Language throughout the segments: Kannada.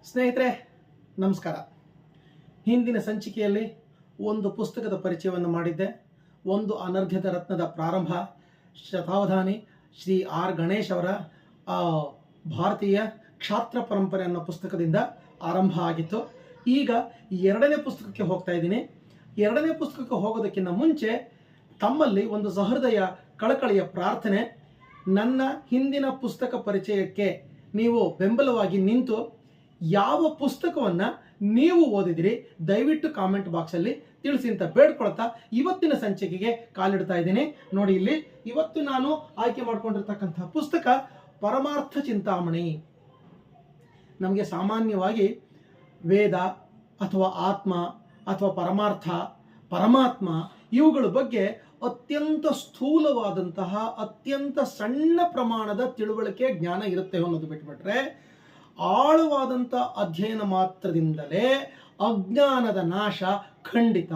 ಸ್ನೇಹಿತರೆ ನಮಸ್ಕಾರ. ಹಿಂದಿನ ಸಂಚಿಕೆಯಲ್ಲಿ ಒಂದು ಪುಸ್ತಕದ ಪರಿಚಯವನ್ನು ಮಾಡಿದ್ದೆ. ಒಂದು ಅನರ್ಘ್ಯದ ರತ್ನದ ಪ್ರಾರಂಭ, ಶತಾವಧಾನಿ ಶ್ರೀ ಆರ್ ಗಣೇಶ್ ಅವರ ಭಾರತೀಯ ಕ್ಷಾತ್ರ ಪರಂಪರೆ ಅನ್ನೋ ಪುಸ್ತಕದಿಂದ ಆರಂಭ ಆಗಿತ್ತು. ಈಗ ಎರಡನೇ ಪುಸ್ತಕಕ್ಕೆ ಹೋಗ್ತಾ ಇದ್ದೀನಿ. ಎರಡನೇ ಪುಸ್ತಕಕ್ಕೆ ಹೋಗೋದಕ್ಕಿಂತ ಮುಂಚೆ ತಮ್ಮಲ್ಲಿ ಒಂದು ಸಹೃದಯ ಕಳಕಳಿಯ ಪ್ರಾರ್ಥನೆ. ನನ್ನ ಹಿಂದಿನ ಪುಸ್ತಕ ಪರಿಚಯಕ್ಕೆ ನೀವು ಬೆಂಬಲವಾಗಿ ನಿಂತು ಯಾವ ಪುಸ್ತಕವನ್ನು ನೀವು ಓದಿದಿರಿ ದಯವಿಟ್ಟು ಕಾಮೆಂಟ್ ಬಾಕ್ಸಲ್ಲಿ ತಿಳಿಸಿ ಅಂತ ಬೇಡ್ಕೊಳ್ತಾ ಇವತ್ತಿನ ಸಂಚಿಕೆಗೆ ಕಾಲಿಡ್ತಾ ಇದ್ದೀನಿ. ನೋಡಿ, ಇಲ್ಲಿ ಇವತ್ತು ನಾನು ಆಯ್ಕೆ ಮಾಡ್ಕೊಂಡಿರ್ತಕ್ಕಂಥ ಪುಸ್ತಕ ಪರಮಾರ್ಥ ಚಿಂತಾಮಣಿ. ನಮಗೆ ಸಾಮಾನ್ಯವಾಗಿ ವೇದ ಅಥವಾ ಆತ್ಮ ಅಥವಾ ಪರಮಾರ್ಥ, ಪರಮಾತ್ಮ ಇವುಗಳ ಬಗ್ಗೆ ಅತ್ಯಂತ ಸ್ಥೂಲವಾದಂತಹ ಅತ್ಯಂತ ಸಣ್ಣ ಪ್ರಮಾಣದ ತಿಳುವಳಿಕೆ ಜ್ಞಾನ ಇರುತ್ತೆ ಅನ್ನೋದು ಬಿಟ್ಬಿಟ್ರೆ, ಆಳವಾದಂಥ ಅಧ್ಯಯನ ಮಾತ್ರದಿಂದಲೇ ಅಜ್ಞಾನದ ನಾಶ ಖಂಡಿತ.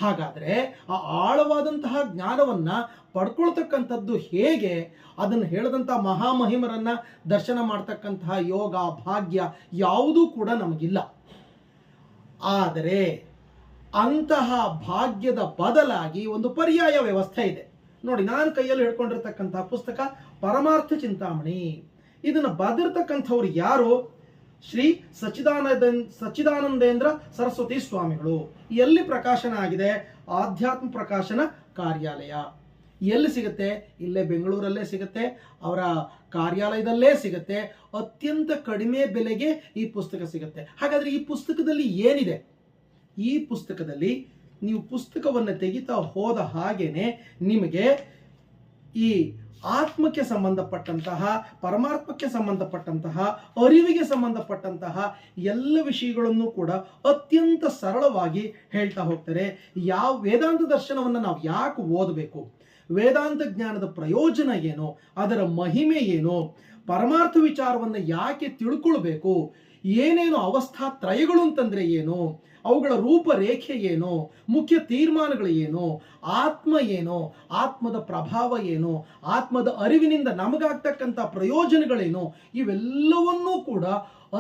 ಹಾಗಾದರೆ ಆ ಆಳವಾದಂತಹ ಜ್ಞಾನವನ್ನು ಪಡ್ಕೊಳ್ತಕ್ಕಂಥದ್ದು ಹೇಗೆ? ಅದನ್ನು ಹೇಳಿದಂಥ ಮಹಾಮಹಿಮರನ್ನು ದರ್ಶನ ಮಾಡ್ತಕ್ಕಂತಹ ಯೋಗ ಭಾಗ್ಯ ಯಾವುದೂ ಕೂಡ ನಮಗಿಲ್ಲ. ಆದರೆ ಅಂತಹ ಭಾಗ್ಯದ ಬದಲಾಗಿ ಒಂದು ಪರ್ಯಾಯ ವ್ಯವಸ್ಥೆ ಇದೆ. ನೋಡಿ, ನಾನು ಕೈಯಲ್ಲಿ ಹಿಡ್ಕೊಂಡಿರ್ತಕ್ಕಂತಹ ಪುಸ್ತಕ ಪರಮಾರ್ಥ ಚಿಂತಾಮಣಿ. ಇದನ್ನು ಬರೆದಿರ್ತಕ್ಕಂಥವ್ರು ಯಾರು? ಶ್ರೀ ಸಚ್ಚಿದಾನಂದೇಂದ್ರ ಸರಸ್ವತಿ ಸ್ವಾಮಿಗಳು. ಎಲ್ಲಿ ಪ್ರಕಾಶನ ಆಗಿದೆ? ಆಧ್ಯಾತ್ಮ ಪ್ರಕಾಶನ ಕಾರ್ಯಾಲಯ. ಎಲ್ಲಿ ಸಿಗುತ್ತೆ? ಇಲ್ಲೇ ಬೆಂಗಳೂರಲ್ಲೇ ಸಿಗುತ್ತೆ, ಅವರ ಕಾರ್ಯಾಲಯದಲ್ಲೇ ಸಿಗುತ್ತೆ. ಅತ್ಯಂತ ಕಡಿಮೆ ಬೆಲೆಗೆ ಈ ಪುಸ್ತಕ ಸಿಗುತ್ತೆ. ಹಾಗಾದರೆ ಈ ಪುಸ್ತಕದಲ್ಲಿ ಏನಿದೆ? ಈ ಪುಸ್ತಕದಲ್ಲಿ ನೀವು ಪುಸ್ತಕವನ್ನು ತೆಗಿತಾ ಹೋದ ಹಾಗೇನೆ ನಿಮಗೆ ಈ ಆತ್ಮಕ್ಕೆ ಸಂಬಂಧಪಟ್ಟಂತಹ, ಪರಮಾತ್ಮಕ್ಕೆ ಸಂಬಂಧಪಟ್ಟಂತಹ, ಅರಿವಿಗೆ ಸಂಬಂಧಪಟ್ಟಂತಹ ಎಲ್ಲ ವಿಷಯಗಳನ್ನು ಕೂಡ ಅತ್ಯಂತ ಸರಳವಾಗಿ ಹೇಳ್ತಾ ಹೋಗ್ತಾರೆ. ಯಾವ ವೇದಾಂತ ದರ್ಶನವನ್ನು ನಾವು ಯಾಕೆ ಓದಬೇಕು, ವೇದಾಂತ ಜ್ಞಾನದ ಪ್ರಯೋಜನ ಏನು, ಅದರ ಮಹಿಮೆ ಏನು, ಪರಮಾರ್ಥ ವಿಚಾರವನ್ನು ಯಾಕೆ ತಿಳ್ಕೊಳ್ಬೇಕು, ಏನೇನು ಅವಸ್ಥಾ ತ್ರಯಗಳು ಅಂತಂದ್ರೆ ಏನು, ಅವುಗಳ ರೂಪರೇಖೆ ಏನು, ಮುಖ್ಯ ತೀರ್ಮಾನಗಳು ಏನು, ಆತ್ಮ ಏನು, ಆತ್ಮದ ಪ್ರಭಾವ ಏನು, ಆತ್ಮದ ಅರಿವಿನಿಂದ ನಮಗಾಗ್ತಕ್ಕಂಥ ಪ್ರಯೋಜನಗಳೇನು, ಇವೆಲ್ಲವನ್ನೂ ಕೂಡ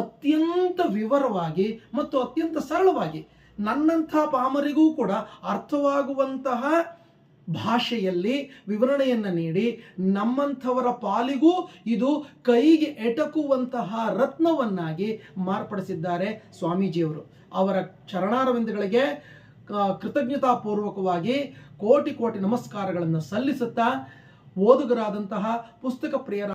ಅತ್ಯಂತ ವಿವರವಾಗಿ ಮತ್ತು ಅತ್ಯಂತ ಸರಳವಾಗಿ ನನ್ನಂಥ ಪಾಮರಿಗೂ ಕೂಡ ಅರ್ಥವಾಗುವಂತಹ ಭಾಷೆಯಲ್ಲಿ ವಿವರಣೆಯನ್ನು ನೀಡಿ ನಮ್ಮಂಥವರ ಪಾಲಿಗೂ ಇದು ಕೈಗೆ ಎಟಕುವಂತಹ ರತ್ನವನ್ನಾಗಿ ಮಾರ್ಪಡಿಸಿದ್ದಾರೆ ಸ್ವಾಮೀಜಿಯವರು. ಅವರ ಚರಣಾರವಿಂದಗಳಿಗೆ ಕೃತಜ್ಞತಾಪೂರ್ವಕವಾಗಿ ಕೋಟಿ ಕೋಟಿ ನಮಸ್ಕಾರಗಳನ್ನು ಸಲ್ಲಿಸುತ್ತಾ ಓದುಗರಾದಂತಹ ಪುಸ್ತಕ ಪ್ರಿಯರ